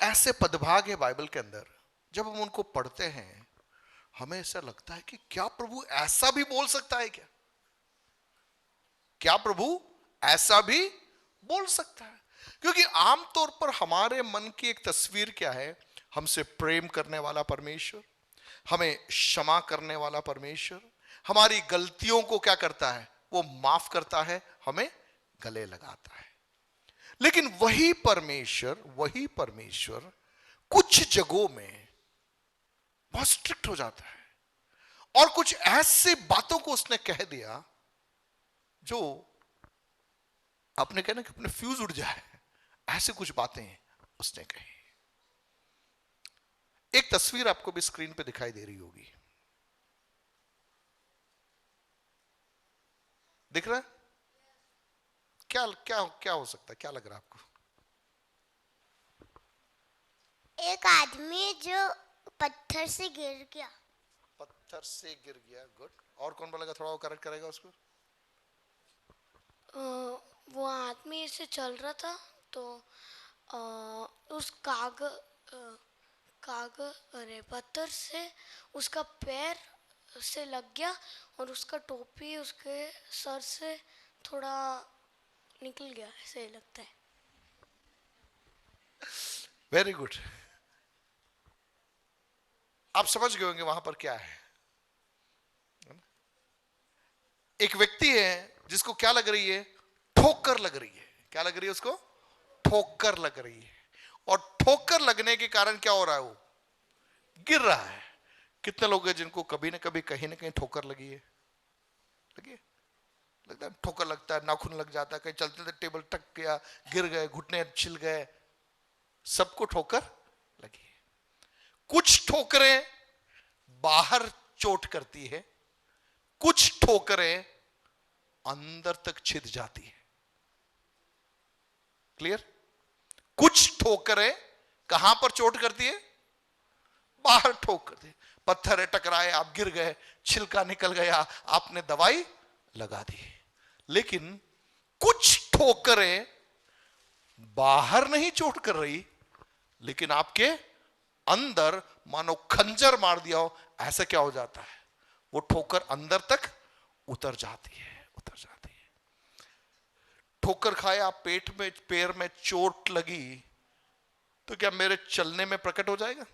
ऐसे पदभाग है बाइबल के अंदर, जब हम उनको पढ़ते हैं हमें ऐसा लगता है कि क्या प्रभु ऐसा भी बोल सकता है? क्या क्या प्रभु ऐसा भी बोल सकता है? क्योंकि आमतौर पर हमारे मन की एक तस्वीर क्या है? हमसे प्रेम करने वाला परमेश्वर, हमें क्षमा करने वाला परमेश्वर, हमारी गलतियों को क्या करता है? वो माफ करता है, हमें गले लगाता है। लेकिन वही परमेश्वर कुछ जगहों में बहुत स्ट्रिक्ट हो जाता है और कुछ ऐसी बातों को उसने कह दिया जो आपने कहना कि अपने फ्यूज उड़ जाए, ऐसे कुछ बातें उसने कही। एक तस्वीर आपको भी स्क्रीन पे दिखाई दे रही होगी, दिख रहा है? क्या क्या क्या हो सकता है? क्या लग रहा है आपको? एक आदमी जो पत्थर से गिर गया। पत्थर से गिर गया, गुड। और कौन बोलेगा? थोड़ा वो करेक्ट करेगा उसको। वो आदमी ऐसे चल रहा था तो उस अरे पत्थर से उसका पैर से लग गया और उसका टोपी उसके सर से थोड़ा निकल गया, ऐसे लगता है। Very good. आप समझ गए होंगे वहां पर क्या है। एक व्यक्ति है जिसको क्या लग रही है? ठोकर लग रही है। क्या लग रही है उसको? ठोकर लग रही है। और ठोकर लगने के कारण क्या हो रहा है? वो गिर रहा है। कितने लोग हैं जिनको कभी ना कभी कहीं ना कहीं ठोकर लगी है? लगी है? लगता है ठोकर लगता है, नाखून लग जाता है, कहीं चलते चलते टेबल टक गया, गिर गए, घुटने छिल गए, सबको ठोकर लगी है। कुछ ठोकरें बाहर चोट करती है, कुछ ठोकरें अंदर तक छिद जाती है। क्लियर? कुछ ठोकरें कहां पर चोट करती है? बाहर ठोक करती है। पत्थर है, टकराए, आप गिर गए, छिलका निकल गया, आपने दवाई लगा दी। लेकिन कुछ ठोकरें बाहर नहीं चोट कर रही, लेकिन आपके अंदर मानो खंजर मार दिया हो, ऐसा क्या हो जाता है? वो ठोकर अंदर तक उतर जाती है। ठोकर खाए आप, पेट में पैर में चोट लगी, तो क्या मेरे चलने में प्रकट हो जाएगा?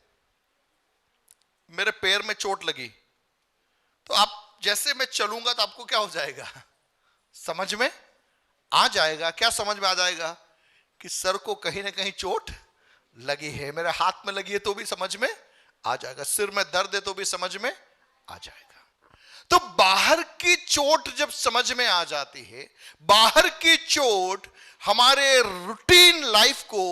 मेरे पैर में चोट लगी तो आप जैसे मैं चलूंगा तो आपको क्या हो जाएगा? समझ में आ जाएगा। क्या समझ में आ जाएगा? कि सर को कहीं ना कहीं चोट लगी है। मेरे हाथ में लगी है तो भी समझ में आ जाएगा। सिर में दर्द है तो भी समझ में आ जाएगा। तो बाहर की चोट जब समझ में आ जाती है, बाहर की चोट हमारे रूटीन लाइफ को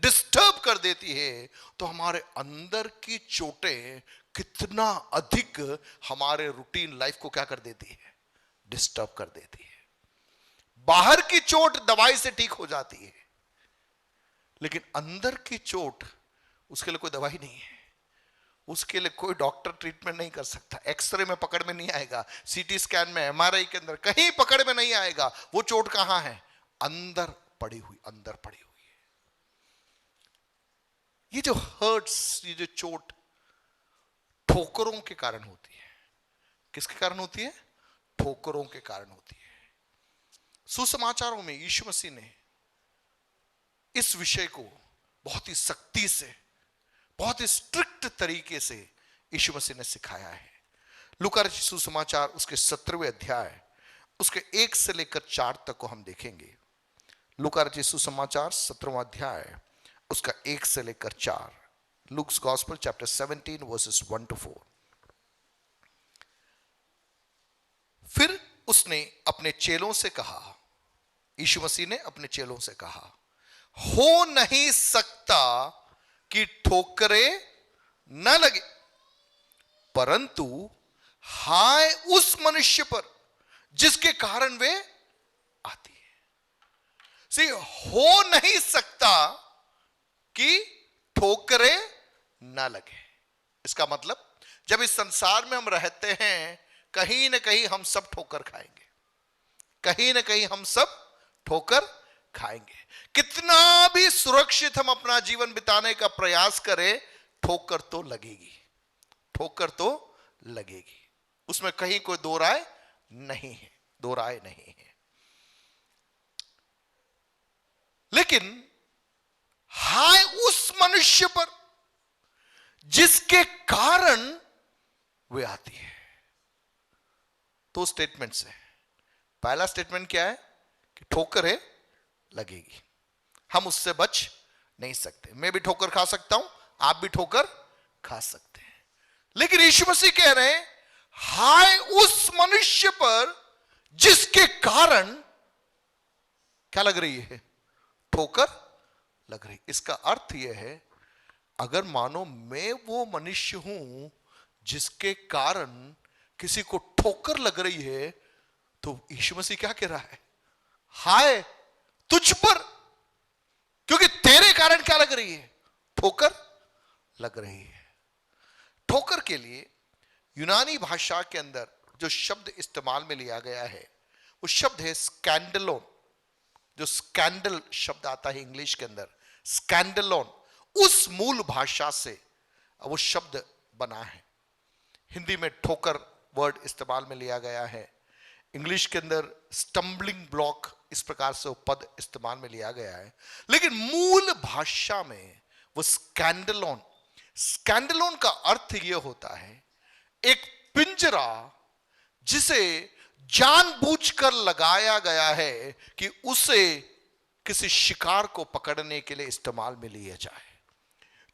डिस्टर्ब कर देती है, तो हमारे अंदर की चोटें कितना अधिक हमारे रूटीन लाइफ को क्या कर देती है? डिस्टर्ब कर देती है। बाहर की चोट दवाई से ठीक हो जाती है, लेकिन अंदर की चोट, उसके लिए कोई दवाई नहीं है, उसके लिए कोई डॉक्टर ट्रीटमेंट नहीं कर सकता। एक्सरे में पकड़ में नहीं आएगा, सीटी स्कैन में, एमआरआई के अंदर कहीं पकड़ में नहीं आएगा। वो चोट कहां है? अंदर पड़ी हुई है। ये जो हर्ट्स, ये जो चोट ठोकरों के कारण होती है। किसके कारण होती है? ठोकरों के कारण होती है। सुसमाचारों में यीशु मसीह ने इस विषय को बहुत ही सख्ती से, बहुत ही स्ट्रिक्ट तरीके से यीशु मसीह ने सिखाया है। लूका रचित सुसमाचार उसके 17वें अध्याय उसके 1 से लेकर 4 तक को हम देखेंगे। लूका रचित सुसमाचार 17वां अध्याय उसका 1 से लेकर 4। Looks gospel chapter 17 versus 1 to 4। फिर उसने अपने चेलों से कहा, यीशु मसीह ने अपने चेलों से कहा, हो नहीं सकता कि ठोकरें न लगे, परंतु हाय उस मनुष्य पर जिसके कारण वे आती है। सी, हो नहीं सकता कि ठोकरें न लगे। इसका मतलब जब इस संसार में हम रहते हैं, कहीं ना कहीं हम सब ठोकर खाएंगे, कहीं ना कहीं हम सब ठोकर खाएंगे। कितना भी सुरक्षित हम अपना जीवन बिताने का प्रयास करें, ठोकर तो लगेगी, ठोकर तो लगेगी, उसमें कहीं कोई दो राय नहीं है, दो राय नहीं है। लेकिन हाय उस मनुष्य पर जिसके कारण वे आती है। तो स्टेटमेंट से पहला स्टेटमेंट क्या है कि ठोकर है लगेगी, हम उससे बच नहीं सकते। मैं भी ठोकर खा सकता हूं, आप भी ठोकर खा सकते हैं। लेकिन यीशु मसीह कह रहे हैं हाय उस मनुष्य पर जिसके कारण क्या लग रही है, ठोकर लग रही। इसका अर्थ यह है अगर मानो मैं वो मनुष्य हूं जिसके कारण किसी को ठोकर लग रही है, तो यीशु मसीह क्या कह रहा है, हाय तुझ पर, क्योंकि तेरे कारण क्या लग रही है, ठोकर लग रही है। ठोकर के लिए यूनानी भाषा के अंदर जो शब्द इस्तेमाल में लिया गया है वो शब्द है स्कैंडलोन। जो स्कैंडल शब्द आता है इंग्लिश के अंदर, स्कैंडलोन, उस मूल भाषा से वो शब्द बना है। हिंदी में ठोकर वर्ड इस्तेमाल में लिया गया है, इंग्लिश के अंदर स्टम्बलिंग ब्लॉक इस प्रकार से वो पद इस्तेमाल में लिया गया है। लेकिन मूल भाषा में वो स्कैंडलोन, स्कैंडलोन का अर्थ यह होता है एक पिंजरा जिसे जानबूझकर लगाया गया है कि उसे किसी शिकार को पकड़ने के लिए इस्तेमाल में लिया जाए।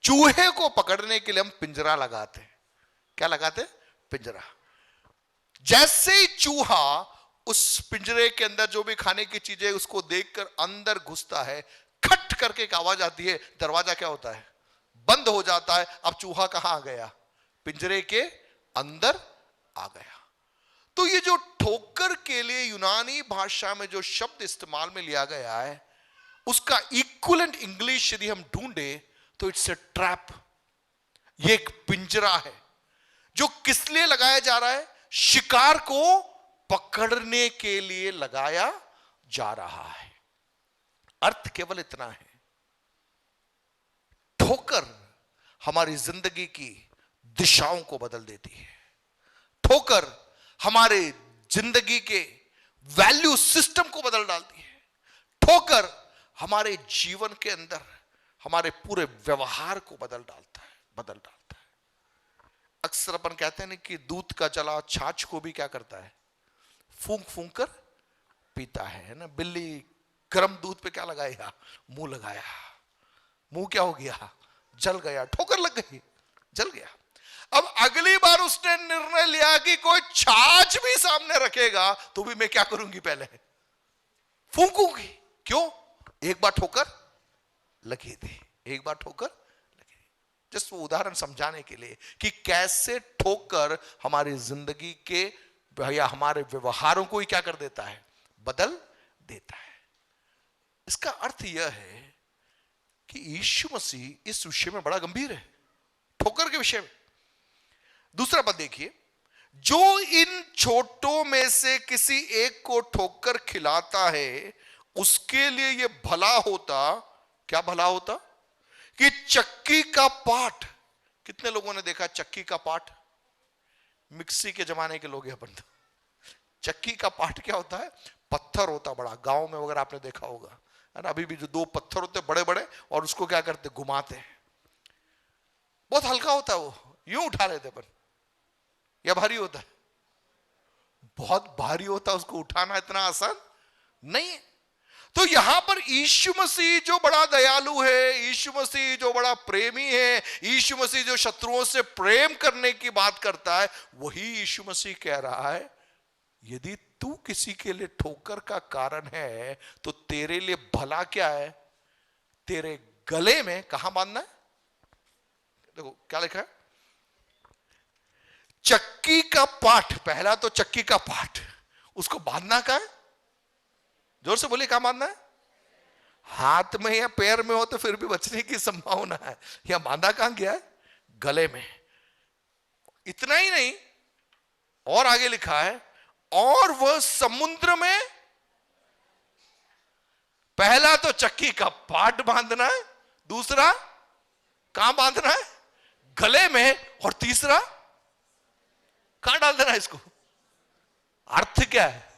चूहे को पकड़ने के लिए हम पिंजरा लगाते हैं, क्या लगाते हैं, पिंजरा। जैसे ही चूहा उस पिंजरे के अंदर जो भी खाने की चीजें उसको देखकर अंदर घुसता है, खट करके एक आवाज आती है, दरवाजा क्या होता है, बंद हो जाता है। अब चूहा कहां आ गया, पिंजरे के अंदर आ गया। तो ये जो ठोकर के लिए यूनानी भाषा में जो शब्द इस्तेमाल में लिया गया है उसका इक्विवेलेंट इंग्लिश यदि हम ढूंढे तो इट्स ए ट्रैप। ये एक पिंजरा है जो किस लिए लगाया जा रहा है, शिकार को पकड़ने के लिए लगाया जा रहा है। अर्थ केवल इतना है, ठोकर हमारी जिंदगी की दिशाओं को बदल देती है। ठोकर हमारे जिंदगी के वैल्यू सिस्टम को बदल डालती है। ठोकर हमारे जीवन के अंदर हमारे पूरे व्यवहार को बदल डालता है। अक्सर अपन कहते हैं ना कि दूध का जला छाछ को भी क्या करता है, फूंक फूंक कर पीता है ना। बिल्ली गर्म दूध पे क्या लगाएगा, मुंह लगाया, मुंह क्या हो गया, जल गया, ठोकर लग गई, जल गया। अब अगली बार उसने निर्णय लिया कि कोई छाछ भी सामने रखेगा तो भी मैं क्या करूंगी, पहले फूंकूंगी। क्यों, एक बार ठोकर लगी थी, एक बार ठोकर लगी। जस्ट वो उदाहरण समझाने के लिए कि कैसे ठोकर हमारी जिंदगी के या हमारे व्यवहारों को ही क्या कर देता है, बदल देता है। इसका अर्थ यह है कि यीशु मसीह इस विषय में बड़ा गंभीर है, ठोकर के विषय में। दूसरा पद देखिए, जो इन छोटों में से किसी एक को ठोकर खिलाता है उसके लिए यह भला होता, क्या भला होता, कि चक्की का पाट। कितने लोगों ने देखा चक्की का पाट, मिक्सी के जमाने के लोग हैं अपन तो। चक्की का पाट क्या होता है, पत्थर होता बड़ा, गांव में वगैरह आपने देखा होगा है ना। अभी भी जो दो पत्थर होते बड़े बड़े और उसको क्या करते, घुमाते हैं। बहुत हल्का होता है वो, यूं उठा लेते अपन। या भारी होता है, बहुत भारी होता है, उसको उठाना इतना आसान नहीं है। तो यहां पर यीशु मसीह जो बड़ा दयालु है, यीशु मसीह जो बड़ा प्रेमी है, यीशु मसीह जो शत्रुओं से प्रेम करने की बात करता है, वही यीशु मसीह कह रहा है यदि तू किसी के लिए ठोकर का कारण है तो तेरे लिए भला क्या है, तेरे गले में कहां बांधना है। देखो क्या लिखा है, चक्की का पाठ। पहला तो चक्की का पाठ, उसको बांधना कहां है, जोर से बोलिए, कहां बांधना है, हाथ में या पैर में हो तो फिर भी बचने की संभावना है। या बांधा कहां गया है, गले में। इतना ही नहीं, और आगे लिखा है और वह समुद्र में, पहला तो चक्की का पार्ट बांधना है, दूसरा कहां बांधना है, गले में, और तीसरा कहां डाल देना है इसको। अर्थ क्या है,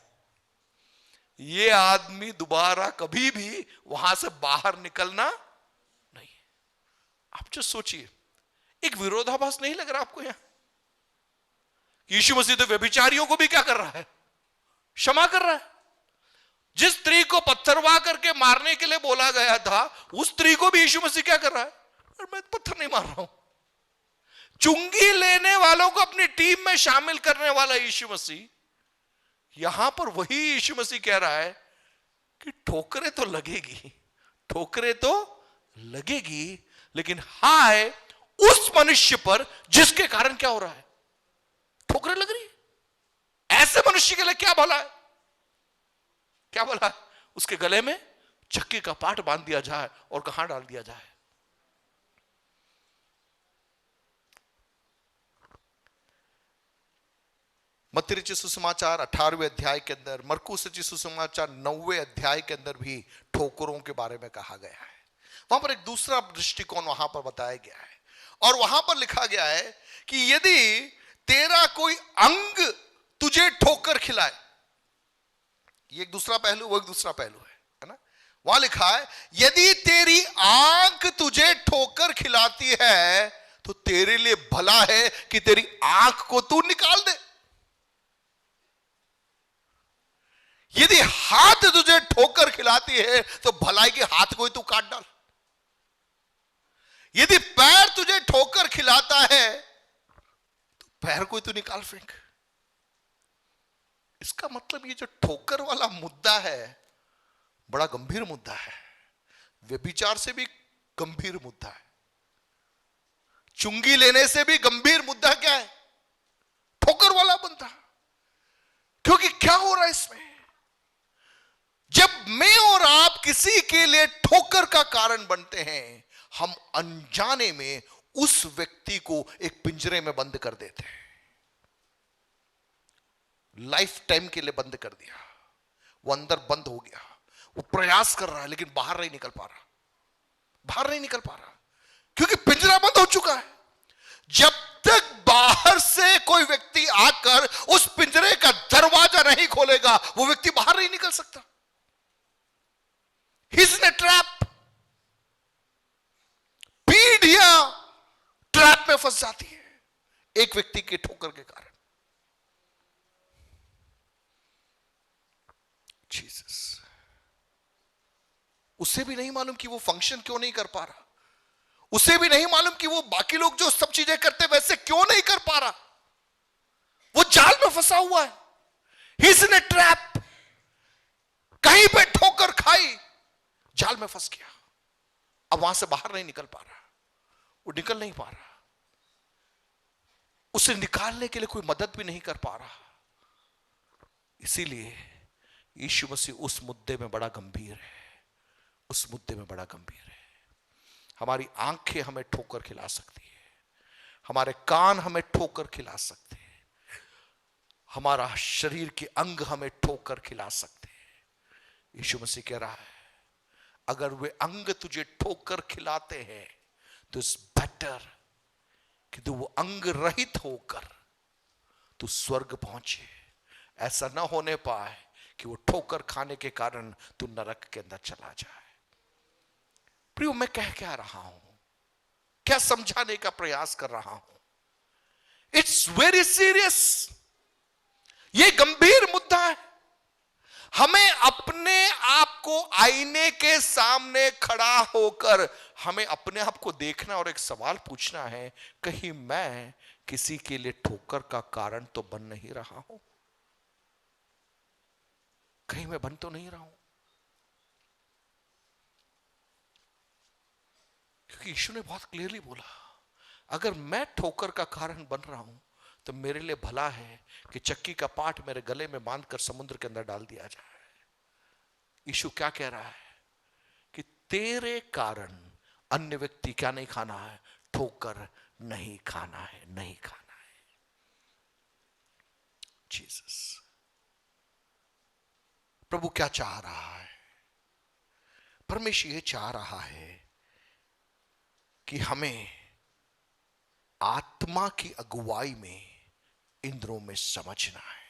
ये आदमी दोबारा कभी भी वहां से बाहर निकलना नहीं। आप जो सोचिए, एक विरोधाभास नहीं लग रहा आपको यहां? यीशु मसीह तो व्यभिचारियों को भी क्या कर रहा है, क्षमा कर रहा है। जिस स्त्री को पत्थरवा करके मारने के लिए बोला गया था, उस स्त्री को भी यीशु मसीह क्या कर रहा है, और मैं पत्थर नहीं मार रहा हूं। चुंगी लेने वालों को अपनी टीम में शामिल करने वाला यीशु मसीह, यहां पर वही यीशु मसीह कह रहा है कि ठोकरें तो लगेगी, ठोकरें तो लगेगी, लेकिन हाय उस मनुष्य पर जिसके कारण क्या हो रहा है, ठोकरें लग रही है। ऐसे मनुष्य के लिए क्या भला है, क्या भला है, उसके गले में चक्की का पाट बांध दिया जाए और कहां डाल दिया जाए। मत्ती रचित सुसमाचार 18वें अध्याय के अंदर, मरकुस रचित सुसमाचार 9वें अध्याय के अंदर भी ठोकरों के बारे में कहा गया है। वहां पर एक दूसरा दृष्टिकोण वहां पर बताया गया है, और वहां पर लिखा गया है कि यदि तेरा कोई अंग तुझे ठोकर खिलाए, ये एक दूसरा पहलू, वो एक दूसरा पहलू है ना। वहां लिखा है यदि तेरी आंख तुझे ठोकर खिलाती है तो तेरे लिए भला है कि तेरी आंख को तू निकाल दे। यदि हाथ तुझे ठोकर खिलाती है तो भलाई के हाथ को ही तू काट डाल। यदि पैर तुझे ठोकर खिलाता है तो पैर को ही तू निकाल फेंक। इसका मतलब ये जो ठोकर वाला मुद्दा है बड़ा गंभीर मुद्दा है, व्यभिचार से भी गंभीर मुद्दा है, चुंगी लेने से भी गंभीर मुद्दा क्या है, ठोकर वाला मुद्दा। क्योंकि क्या हो रहा है इसमें, जब मैं और आप किसी के लिए ठोकर का कारण बनते हैं, हम अनजाने में उस व्यक्ति को एक पिंजरे में बंद कर देते हैं, लाइफ टाइम के लिए बंद कर दिया। वो अंदर बंद हो गया, वो प्रयास कर रहा है लेकिन बाहर नहीं निकल पा रहा, बाहर नहीं निकल पा रहा, क्योंकि पिंजरा बंद हो चुका है। जब तक बाहर से कोई व्यक्ति आकर उस पिंजरे का दरवाजा नहीं खोलेगा, वो व्यक्ति बाहर नहीं निकल सकता। He's in a trap। पीढ़ियां ट्रैप में फंस जाती है एक व्यक्ति के ठोकर के कारण। जीसस, उसे भी नहीं मालूम कि वो फंक्शन क्यों नहीं कर पा रहा, उसे भी नहीं मालूम कि वो बाकी लोग जो सब चीजें करते वैसे क्यों नहीं कर पा रहा। वो जाल में फंसा हुआ है, He's in a trap। कहीं पे ठोकर खाई, जाल में फंस गया, अब वहां से बाहर नहीं निकल पा रहा, वो निकल नहीं पा रहा, उसे निकालने के लिए कोई मदद भी नहीं कर पा रहा। इसीलिए यीशु मसीह उस मुद्दे में बड़ा गंभीर है, उस मुद्दे में बड़ा गंभीर है। हमारी आंखें हमें ठोकर खिला सकती है, हमारे कान हमें ठोकर खिला सकते हैं, हमारा शरीर के अंग हमें ठोकर खिला सकते हैं। यीशु मसीह कह रहा है अगर वे अंग तुझे ठोकर खिलाते हैं तो इट्स बेटर कि तू वो अंग रहित होकर तू स्वर्ग पहुंचे, ऐसा ना होने पाए कि वो ठोकर खाने के कारण तू नरक के अंदर चला जाए। प्रियो, मैं कह क्या रहा हूं, क्या समझाने का प्रयास कर रहा हूं, इट्स वेरी सीरियस, ये गंभीर मुद्दा है। हमें अपने आप को आईने के सामने खड़ा होकर हमें अपने आप को देखना और एक सवाल पूछना है, कहीं मैं किसी के लिए ठोकर का कारण तो बन नहीं रहा हूं, कहीं मैं बन तो नहीं रहा हूं। क्योंकि यीशु ने बहुत क्लियरली बोला अगर मैं ठोकर का कारण बन रहा हूं तो मेरे लिए भला है कि चक्की का पाट मेरे गले में बांधकर समुद्र के अंदर डाल दिया जाए। यीशु क्या कह रहा है कि तेरे कारण अन्य व्यक्ति क्या नहीं खाना है, ठोकर नहीं खाना है, नहीं खाना है। जीसस, प्रभु क्या चाह रहा है, परमेश्वर ये चाह रहा है कि हमें आत्मा की अगुवाई में इन दिनों में समझना है।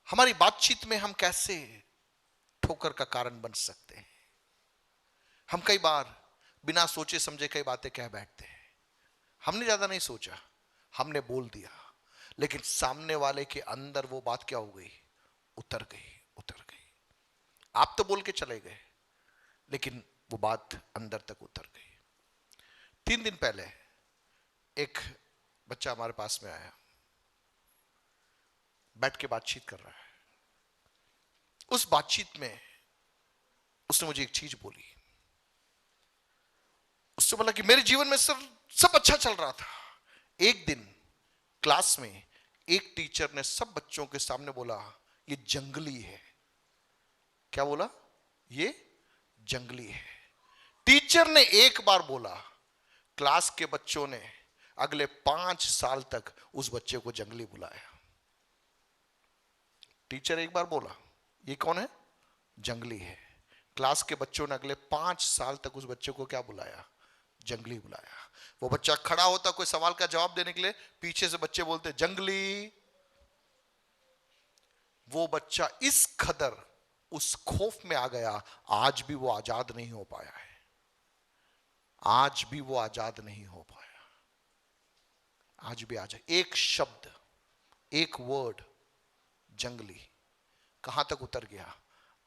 हमारी बातचीत में हम कैसे ठोकर का कारण बन सकते हैं। हम कई बार बिना सोचे समझे कई बातें कह बैठते हैं। हमने ज्यादा नहीं सोचा, हमने बोल दिया, लेकिन सामने वाले के अंदर वो बात क्या हो गई? उतर गई। आप तो बोल के चले गए, लेकिन वो बात अंदर तक उतर गई। 3 दिन पहले एक बच्चा हमारे पास में आया, बैठ के बातचीत कर रहा है। उस बातचीत में उसने मुझे एक चीज बोली। उसने बोला कि मेरे जीवन में सब अच्छा चल रहा था। एक दिन क्लास में एक टीचर ने सब बच्चों के सामने बोला, ये जंगली है। क्या बोला? ये जंगली है। टीचर ने एक बार बोला, क्लास के बच्चों ने अगले 5 साल तक उस बच्चे को जंगली बुलाया। टीचर एक बार बोला, ये कौन है? जंगली है। क्लास के बच्चों ने अगले 5 साल तक उस बच्चे को क्या बुलाया? जंगली बुलाया। वो बच्चा खड़ा होता कोई सवाल का जवाब देने के लिए, पीछे से बच्चे बोलते जंगली। वो बच्चा इस कदर उस खौफ में आ गया, आज भी वो आजाद नहीं हो पाया है। आज भी वो आजाद नहीं हो पाया। आज भी आजाद। एक शब्द, एक वर्ड जंगली कहां तक उतर गया?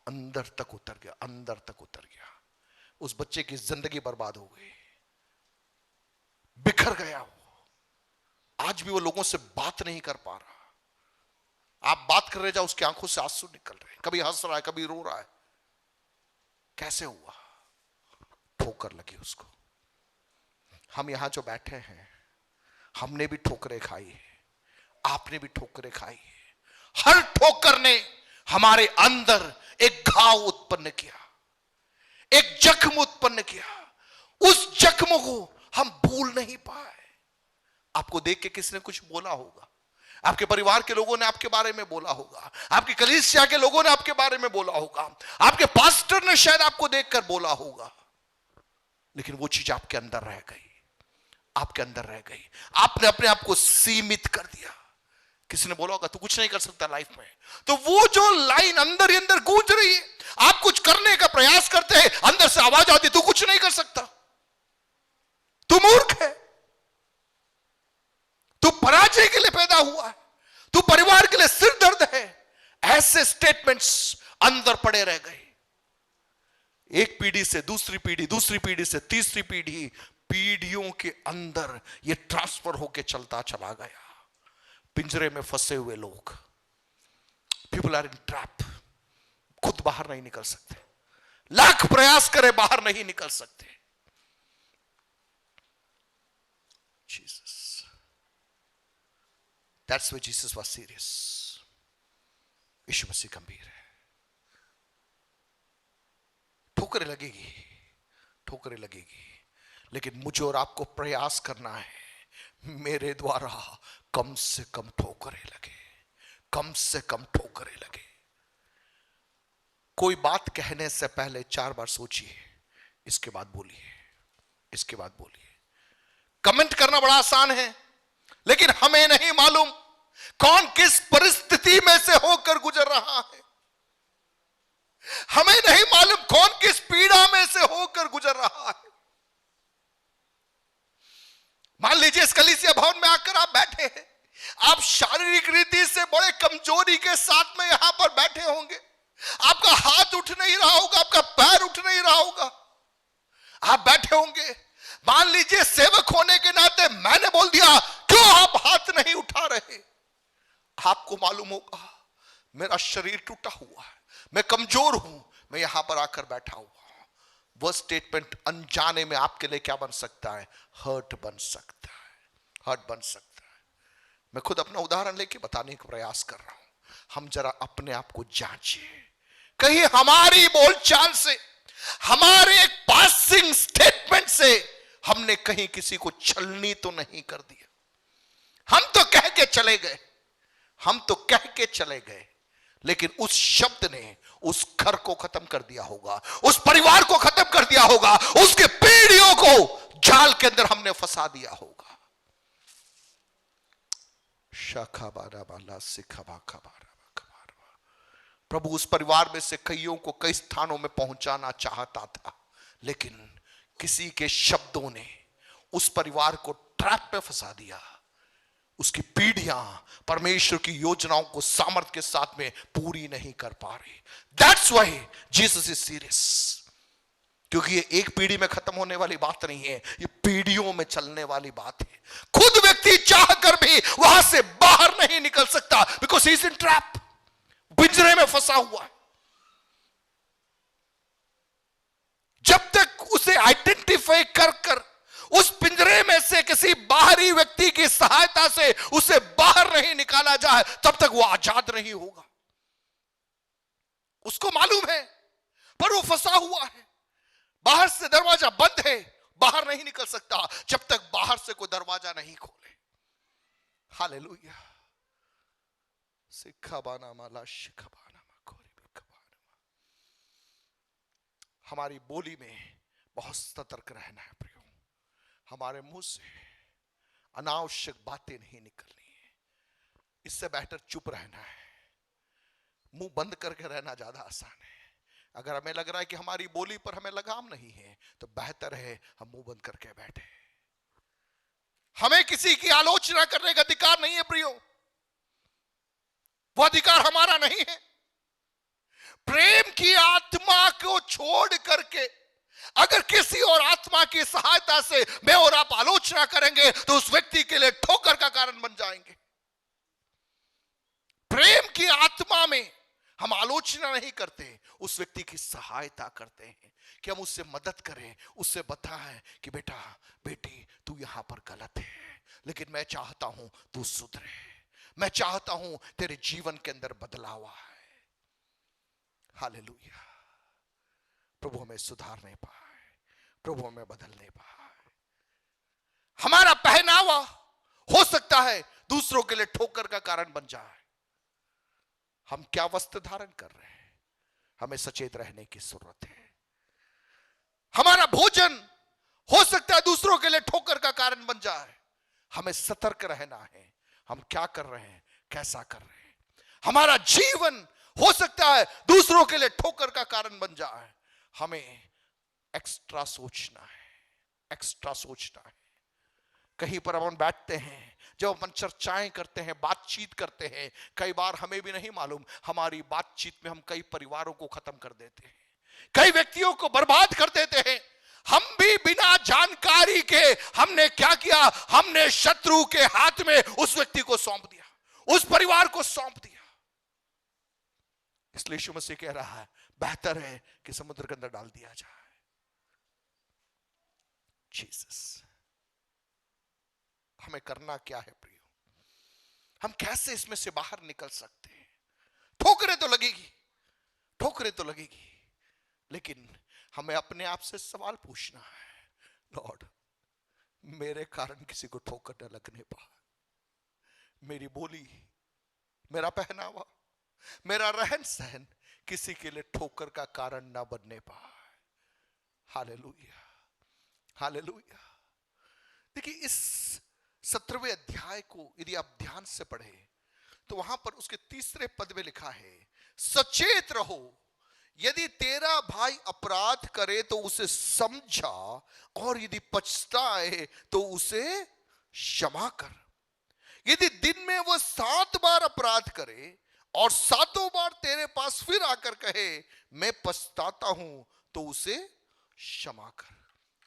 अंदर तक उतर गया, अंदर तक उतर गया। उस बच्चे की जिंदगी बर्बाद हो गई, बिखर गया वो। आज भी वो लोगों से बात नहीं कर पा रहा। आप बात कर रहे जाओ, उसकी आंखों से आंसू निकल रहे हैं, कभी हंस रहा है, कभी रो रहा है। कैसे हुआ? ठोकर लगी उसको। हम यहां जो बैठे हैं, हमने भी ठोकरें खाई है, आपने भी ठोकरें खाई है। हर ठोकर ने हमारे अंदर एक घाव उत्पन्न किया, एक जख्म उत्पन्न किया। उस जख्म को हम भूल नहीं पाए। आपको देख के किसने कुछ बोला होगा, आपके परिवार के लोगों ने आपके बारे में बोला होगा, आपकी कलीसिया के लोगों ने आपके बारे में बोला होगा, आपके पास्टर ने शायद आपको देखकर बोला होगा, लेकिन वो चीज आपके अंदर रह गई, आपके अंदर रह गई। आपने अपने आप को सीमित कर दिया। किसी ने बोला होगा तू कुछ नहीं कर सकता लाइफ में, तो वो जो लाइन अंदर ही अंदर गूंज रही है, आप कुछ करने का प्रयास करते हैं, अंदर से आवाज आती तू कुछ नहीं कर सकता, तू मूर्ख है, तू पराजय के लिए पैदा हुआ है, तू परिवार के लिए सिर दर्द है। ऐसे स्टेटमेंट्स अंदर पड़े रह गए। एक पीढ़ी से दूसरी पीढ़ी, दूसरी पीढ़ी से तीसरी पीढ़ी, पीढ़ियों के अंदर यह ट्रांसफर होकर चलता चला गया। पिंजरे में फंसे हुए लोग, पीपल आर इन ट्रैप, खुद बाहर नहीं निकल सकते, लाख प्रयास करे बाहर नहीं निकल सकते। Jesus, that's why Jesus was serious. यीशु मसीह गंभीर है। ठोकरें लगेगी, ठोकरें लगेगी, लेकिन मुझे और आपको प्रयास करना है, मेरे द्वारा कम से कम ठोकरें लगे, कम से कम ठोकरें लगे। कोई बात कहने से पहले 4 बार सोचिए, इसके बाद बोलिए, इसके बाद बोलिए। कमेंट करना बड़ा आसान है, लेकिन हमें नहीं मालूम कौन किस परिस्थिति में से होकर गुजर रहा है। हमें नहीं मालूम कौन किस पीड़ा में से होकर गुजर रहा है। मान लीजिए इस कलीसिया भवन में आकर आप बैठे हैं, आप शारीरिक रीति से बड़े कमजोरी के साथ में यहां पर बैठे होंगे, आपका हाथ उठ नहीं रहा होगा, आपका पैर उठ नहीं रहा होगा, आप बैठे होंगे। मान लीजिए सेवक होने के नाते मैंने बोल दिया क्यों आप हाथ नहीं उठा रहे। आपको मालूम होगा मेरा शरीर टूटा हुआ है, मैं कमजोर हूं, मैं यहां पर आकर बैठा हुआ। वह स्टेटमेंट अनजाने में आपके लिए क्या बन सकता है? हर्ट बन सकता है, हर्ट बन सकता है। मैं खुद अपना उदाहरण लेके बताने का प्रयास कर रहा हूं। हम जरा अपने आप को जांचिए, कहीं हमारी बोलचाल से, हमारे एक पासिंग स्टेटमेंट से हमने कहीं किसी को छलनी तो नहीं कर दिया। हम तो कह के चले गए, हम तो कह के चले गए, लेकिन उस शब्द ने उस घर को खत्म कर दिया होगा, उस परिवार को खत्म कर दिया होगा, उसके पीढ़ियों को जाल के अंदर हमने फंसा दिया होगा। शाखा बारा बाला सिखबा खबारा। प्रभु उस परिवार में से कईयों को कई स्थानों में पहुंचाना चाहता था, लेकिन किसी के शब्दों ने उस परिवार को ट्रैप में फंसा दिया। उसकी पीढ़ियां परमेश्वर की योजनाओं को सामर्थ्य के साथ में पूरी नहीं कर पा रही। That's why Jesus is serious, क्योंकि ये एक पीढ़ी में खत्म होने वाली बात नहीं है, ये पीढ़ियों में चलने वाली बात है। खुद व्यक्ति चाहकर भी वहां से बाहर नहीं निकल सकता, because he is in trap, पिंजरे में फंसा हुआ है। जब तक उसे आइडेंटिफाई कर उस पिंजरे में से किसी बाहरी व्यक्ति की सहायता से उसे बाहर नहीं निकाला जाए, तब तक वो आजाद नहीं होगा। उसको मालूम है, पर वो फंसा हुआ है। बाहर से दरवाजा बंद है, बाहर नहीं निकल सकता जब तक बाहर से कोई दरवाजा नहीं खोले। हालेलुया। सिखाबाना माला शिखाबाना माकोरी बिखाबाना। हमारी बोली में बहुत सतर्क रहना है प्रियो। हमारे मुंह से अनावश्यक बातें नहीं निकलनी है। इससे बेहतर चुप रहना है। मुंह बंद करके रहना ज्यादा आसान है। अगर हमें लग रहा है कि हमारी बोली पर हमें लगाम नहीं है, तो बेहतर है हम मुंह बंद करके बैठे। हमें किसी की आलोचना करने का अधिकार नहीं है प्रियो, वो अधिकार हमारा नहीं है। प्रेम की आत्मा को छोड़ करके अगर किसी और आत्मा की सहायता से मैं और आप आलोचना करेंगे, तो उस व्यक्ति के लिए ठोकर का कारण बन जाएंगे। प्रेम की आत्मा में हम आलोचना नहीं करते, उस व्यक्ति की सहायता करते हैं कि हम उससे मदद करें, उससे बताएं कि बेटा बेटी तू यहां पर गलत है, लेकिन मैं चाहता हूं तू सुधरे, मैं चाहता हूं तेरे जीवन के अंदर बदलाव आए। हालेलुया। प्रभु हमें सुधारने पाए, प्रभु हमें बदलने पाए। हमारा पहनावा हो सकता है दूसरों के लिए ठोकर का कारण बन जाए। हम क्या वस्त्र धारण कर रहे हैं, हमें सचेत रहने की जरूरत है। हमारा भोजन हो सकता है दूसरों के लिए ठोकर का कारण बन जाए, हमें सतर्क रहना है। हम क्या कर रहे हैं, कैसा कर रहे हैं। हमारा जीवन हो सकता है दूसरों के लिए ठोकर का कारण बन जाए, हमें एक्स्ट्रा सोचना है, एक्स्ट्रा सोचना है। कहीं पर अपन बैठते हैं, जब अपन चर्चाएं करते हैं, बातचीत करते हैं, कई बार हमें भी नहीं मालूम हमारी बातचीत में हम कई परिवारों को खत्म कर देते हैं, कई व्यक्तियों को बर्बाद कर देते हैं। हम भी बिना जानकारी के हमने क्या किया, हमने शत्रु के हाथ में उस व्यक्ति को सौंप दिया, उस परिवार को सौंप दिया। इसलिए यीशु मसीह कह रहा है बेहतर है कि समुद्र के अंदर डाल दिया जाए। जीसस, हमें करना क्या है प्रियो, हम कैसे इसमें से बाहर निकल सकते हैं। ठोकरें तो लगेगी, ठोकरें तो लगेगी, लेकिन हमें अपने आप से सवाल पूछना है, लॉर्ड मेरे कारण किसी को ठोकर न लगने पाए, मेरी बोली, मेरा पहनावा, मेरा रहन सहन किसी के लिए ठोकर का कारण ना बनने पाए। Hallelujah, hallelujah. देखिए इस 17वें अध्याय को यदि आप ध्यान से पढ़े तो वहां पर उसके 3 पद में लिखा है, सचेत रहो, यदि तेरा भाई अपराध करे तो उसे समझा, और यदि पछताए तो उसे क्षमा कर। यदि दिन में वो 7 बार अपराध करे और 7 बार तेरे पास फिर आकर कहे मैं पछताता हूं, तो उसे क्षमा कर।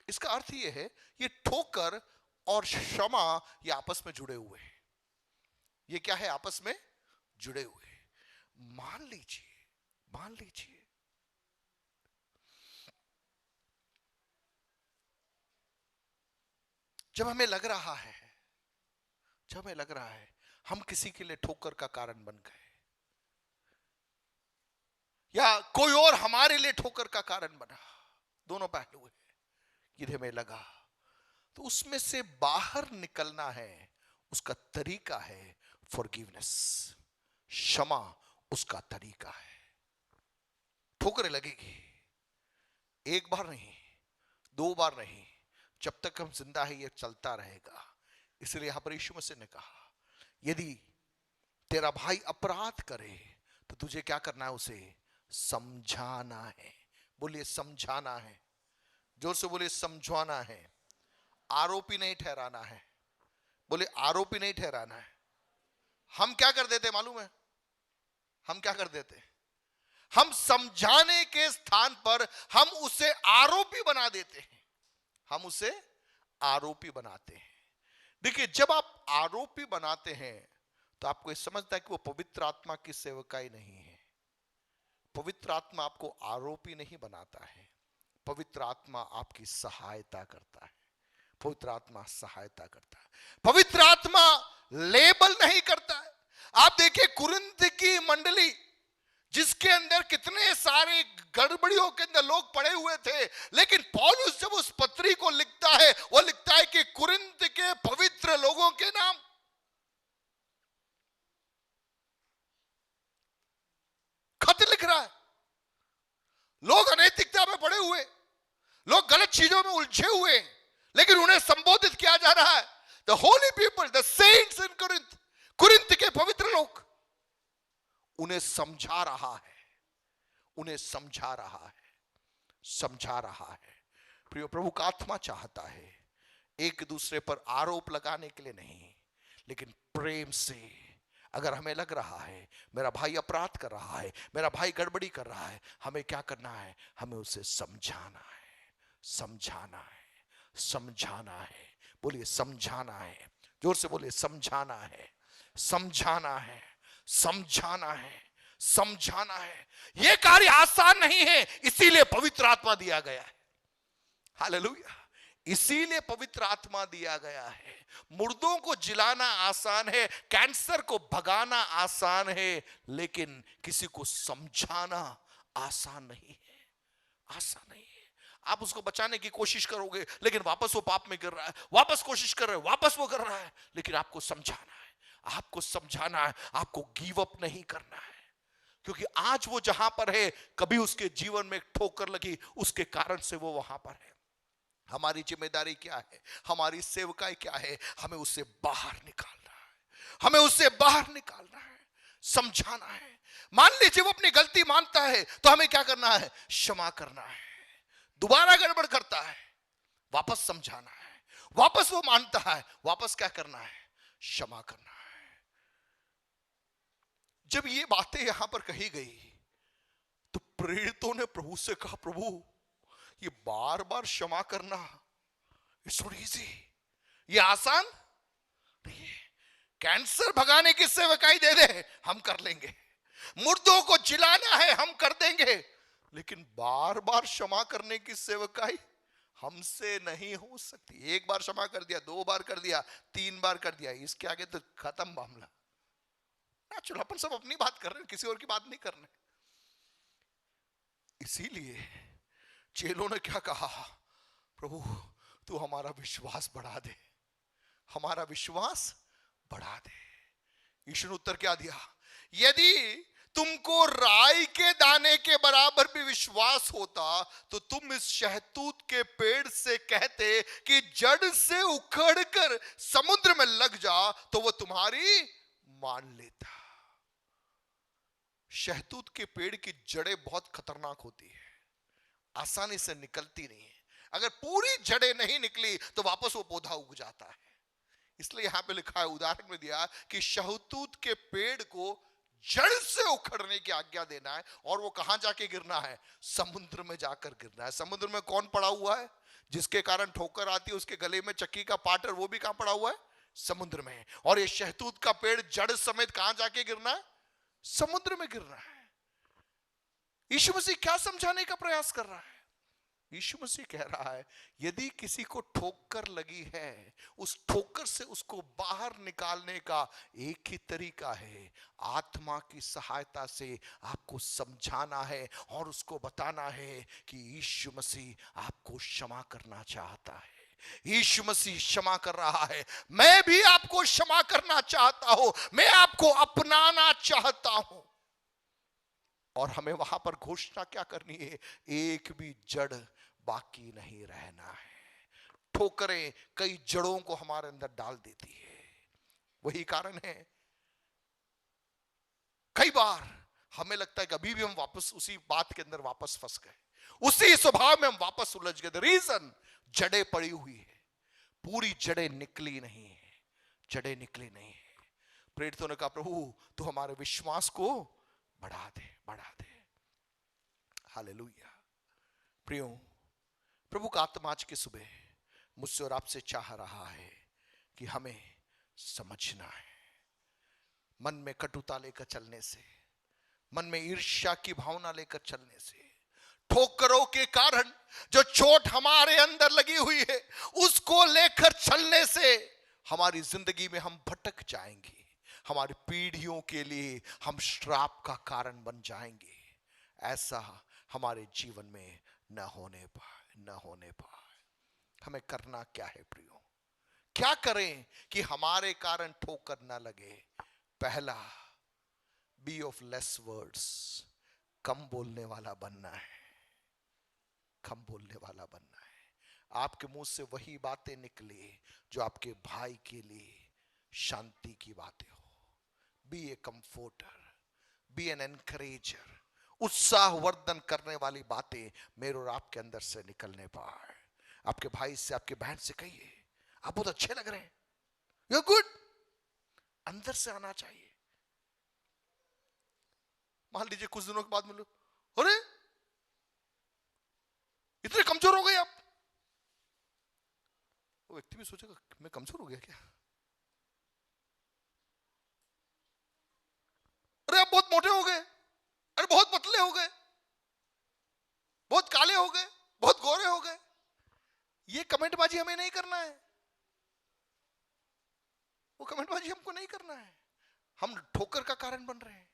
इसका अर्थ यह है, ये ठोकर और क्षमा ये आपस में जुड़े हुए हैं। ये क्या है, आपस में जुड़े हुए। मान लीजिए, मान लीजिए जब हमें लग रहा है, जब हमें लग रहा है हम किसी के लिए ठोकर का कारण बन गए, या कोई और हमारे लिए ठोकर का कारण बना, दोनों पहलू है। यदि हमें लगा तो उसमें से बाहर निकलना है, उसका तरीका है फॉरगिवनेस, क्षमा उसका तरीका है। ठोकरें लगेगी, एक बार नहीं, दो बार नहीं, जब तक हम जिंदा है ये चलता रहेगा। इसलिए यहां पर यीशु मसीह ने कहा, यदि तेरा भाई अपराध करे तो तुझे क्या करना है? उसे समझाना है। बोलिए समझाना है, जोर से बोलिए समझाना है। आरोपी नहीं ठहराना है। बोलिए आरोपी नहीं ठहराना है। हम क्या कर देते मालूम है? हम क्या कर देते? हम समझाने के स्थान पर हम उसे आरोपी बना देते हैं। हम उसे आरोपी बनाते हैं। देखिए, जब आप आरोपी बनाते हैं तो आपको यह समझता है कि वो पवित्र आत्मा की सेवकाई नहीं है। पवित्र आत्मा आपको आरोपी नहीं बनाता है, पवित्र आत्मा आपकी सहायता करता है। पवित्र आत्मा सहायता करता है, पवित्र आत्मा लेबल नहीं करता है। आप देखिए कुरिन्थ की मंडली, जिसके अंदर कितने सारे गड़बड़ियों के अंदर लोग पड़े हुए थे, लेकिन पौलुस जब उस पत्री को लिखता है, वो लिखता है कि कुरिन्थ के पवित्र लोगों के नाम। खत लिख रहा है। लोग अनैतिकता में पड़े हुए, लोग गलत चीजों में उलझे हुए, लेकिन उन्हें संबोधित किया जा रहा है, the Holi people, the saints in Corinth. Corinth के पवित्र लोग, उन्हें समझा रहा है, उन्हें समझा रहा है, समझा रहा है। प्रिय, प्रभु का आत्मा चाहता है एक दूसरे पर आरोप लगाने के लिए नहीं, लेकिन प्रेम से। अगर हमें लग रहा है मेरा भाई अपराध कर रहा है, मेरा भाई गड़बड़ी कर रहा है, हमें क्या करना है? हमें उसे समझाना है, समझाना है, समझाना है। बोलिए समझाना है, जोर से बोलिए समझाना है, समझाना है, समझाना है, समझाना है। यह कार्य आसान नहीं है, इसीलिए पवित्र आत्मा दिया गया है। हालेलुया, इसीलिए पवित्र आत्मा दिया गया है। मुर्दों को जिलाना आसान है, कैंसर को भगाना आसान है, लेकिन किसी को समझाना आसान नहीं है, आसान नहीं है। आप उसको बचाने की कोशिश करोगे, लेकिन वापस वो पाप में गिर रहा है, वापस कोशिश कर रहे हो, वापस वो कर रहा है, लेकिन आपको समझाना है, आपको समझाना है, आपको गिव अप नहीं करना है। क्योंकि आज वो जहां पर है, कभी उसके जीवन में ठोकर लगी, उसके कारण से वो वहां पर है। हमारी जिम्मेदारी क्या है? हमारी सेवकाई क्या है? हमें उससे बाहर निकालना है, हमें उससे बाहर निकालना है, समझाना है। मान लीजिए वो अपनी गलती मानता है, तो हमें क्या करना है? क्षमा करना है। दोबारा गड़बड़ करता है, वापस समझाना है। वापस वो मानता है, वापस क्या करना है? क्षमा करना है। जब ये बातें यहां पर कही गई, तो प्रेरितों ने प्रभु से कहा, प्रभु ये बार बार क्षमा करना, इट्स नॉट इजी, ये आसान नहीं है। कैंसर भगाने की सेवकाई दे दे, हम कर लेंगे। मुर्दों को जिलाना है, हम कर देंगे, लेकिन बार बार क्षमा करने की सेवकाई हमसे नहीं हो सकती। एक बार क्षमा कर दिया, दो बार कर दिया, तीन बार कर दिया, इसके आगे तो खत्म मामला। चलो अपन सब अपनी बात कर रहे हैं, किसी और की बात नहीं कर रहे। इसीलिए चेलों ने क्या कहा? प्रभु तू हमारा विश्वास बढ़ा दे, हमारा विश्वास बढ़ा दे। यीशु ने उत्तर क्या दिया? यदि तुमको राई के दाने के बराबर भी विश्वास होता, तो तुम इस शहतूत के पेड़ से कहते कि जड़ से उखड़कर समुद्र में लग जा, तो वह तुम्हारी मान लेता। शहतूत के पेड़ की जड़ें बहुत खतरनाक होती है, आसानी से निकलती नहीं है। अगर पूरी जड़ें नहीं निकली तो वापस वो पौधा उग जाता है। इसलिए यहां पे लिखा है, उदाहरण में दिया कि शहतूत के पेड़ को जड़ से उखड़ने की आज्ञा देना है, और वो कहां जाके गिरना है? समुद्र में जाकर गिरना है। समुद्र में कौन पड़ा हुआ है? जिसके कारण ठोकर आती है, उसके गले में चक्की का पाटर, वो भी कहां पड़ा हुआ है? समुद्र में। और ये शहतूत का पेड़ जड़ समेत कहां जाके गिरना है? समुद्र में गिरना है। यीशु मसीह क्या समझाने का प्रयास कर रहा है? यीशु मसीह कह रहा है, यदि किसी को ठोकर लगी है, उस ठोकर से उसको बाहर निकालने का एक ही तरीका है, आत्मा की सहायता से आपको समझाना है और उसको बताना है कि यीशु मसीह आपको क्षमा करना चाहता है। यीशु मसीह क्षमा कर रहा है, मैं भी आपको क्षमा करना चाहता हूं, मैं आपको अपनाना चाहता हूं। और हमें वहां पर घोषणा क्या करनी है? एक भी जड़ बाकी नहीं रहना है। ठोकरें कई जड़ों को हमारे अंदर डाल देती है। वही कारण है कई बार हमें लगता है कि अभी भी हम वापस उसी बात के अंदर वापस फंस गए, उसी स्वभाव में हम वापस उलझ गए। रीजन, जड़ें पड़ी हुई है, पूरी जड़ें निकली नहीं है, जड़ें निकली नहीं है। प्रेरितों ने कहा प्रभु तू हमारे विश्वास को बढ़ा दे, बढ़ा दे। हालेलुया। प्रियो, प्रभु का आत्मा आज की सुबह मुझसे और आपसे चाह रहा है कि हमें समझना है। मन में कटुता लेकर चलने से, मन में ईर्ष्या की भावना लेकर चलने से, ठोकरों के कारण जो चोट हमारे अंदर लगी हुई है उसको लेकर चलने से हमारी जिंदगी में हम भटक जाएंगे, हमारी पीढ़ियों के लिए हम श्राप का कारण बन जाएंगे। ऐसा हमारे जीवन में न होने पाए, न होने पाए। हमें करना क्या है प्रियो? क्या करें कि हमारे कारण ठोकर ना लगे? पहला, बी ऑफ लेस वर्ड्स, कम बोलने वाला बनना है, कम बोलने वाला बनना है। आपके मुंह से वही बातें निकले जो आपके भाई के लिए शांति की बातें हो। बी ए कंफर्टर, बी एन एनकरेजर, उत्साहवर्धन करने वाली बातें मेरे और आपके अंदर से निकलने पाए। आपके भाई से, आपके बहन से कहिए आप बहुत अच्छे लग रहे हैं, यू आर गुड, अंदर से आना चाहिए। मान लीजिए कुछ दिनों के बाद मिलो, अरे इतने कमजोर हो गए आप। वो व्यक्ति भी सोचेगा मैं कमजोर हो गया क्या? अरे आप बहुत मोटे हो गए, अरे बहुत पतले हो गए, बहुत काले हो गए, बहुत गोरे हो गए। ये कमेंटबाजी हमें नहीं करना है, वो कमेंटबाजी हमको नहीं करना है। हम ठोकर का कारण बन रहे हैं।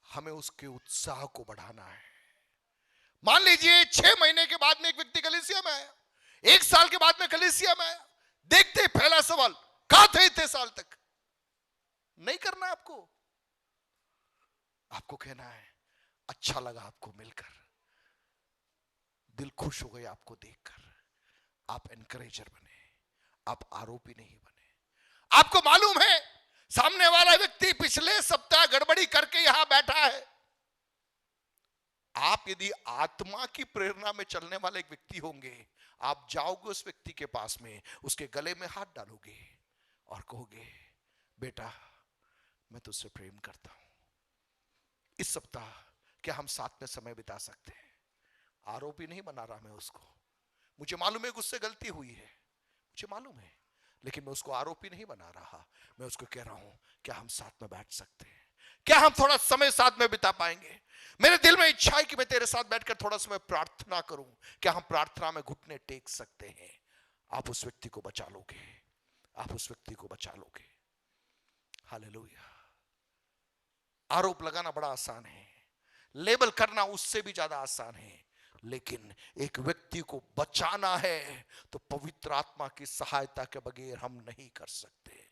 हमें उसके उत्साह को बढ़ाना है। मान लीजिए 6 महीने के बाद में एक व्यक्ति कलीसिया में आया, 1 साल के बाद में कलीसिया में आया, देखते ही पहला सवाल, कहां थे इतने साल तक? नहीं करना आपको। आपको कहना है अच्छा लगा आपको मिलकर, दिल खुश हो गया आपको देखकर। आप एनकरेजर बने, आप आरोपी नहीं बने। आपको मालूम है सामने वाला व्यक्ति पिछले सप्ताह गड़बड़ी करके यहां बैठा है। आप यदि आत्मा की प्रेरणा में चलने वाले एक व्यक्ति होंगे, आप जाओगे उस व्यक्ति के पास में, उसके गले में हाथ डालोगे और कहोगे बेटा मैं तुझसे प्रेम करता हूं, इस सप्ताह क्या हम साथ में समय बिता सकते हैं? आरोपी नहीं बना रहा मैं उसको, मुझे मालूम है उससे गलती हुई है, मुझे मालूम है, लेकिन मैं उसको आरोपी नहीं बना रहा। मैं उसको कह रहा हूं क्या हम साथ में बैठ सकते हैं? क्या हम थोड़ा समय साथ में बिता पाएंगे? मेरे दिल में इच्छा है कि मैं तेरे साथ बैठकर थोड़ा समय प्रार्थना करूं। क्या हम प्रार्थना में घुटने टेक सकते हैं? आप उस व्यक्ति को बचा लोगे, आप उस व्यक्ति को बचा लोगे। हालेलुया। आरोप लगाना बड़ा आसान है, लेबल करना उससे भी ज्यादा आसान है, लेकिन एक व्यक्ति को बचाना है तो पवित्र आत्मा की सहायता के बगैर हम नहीं कर सकते।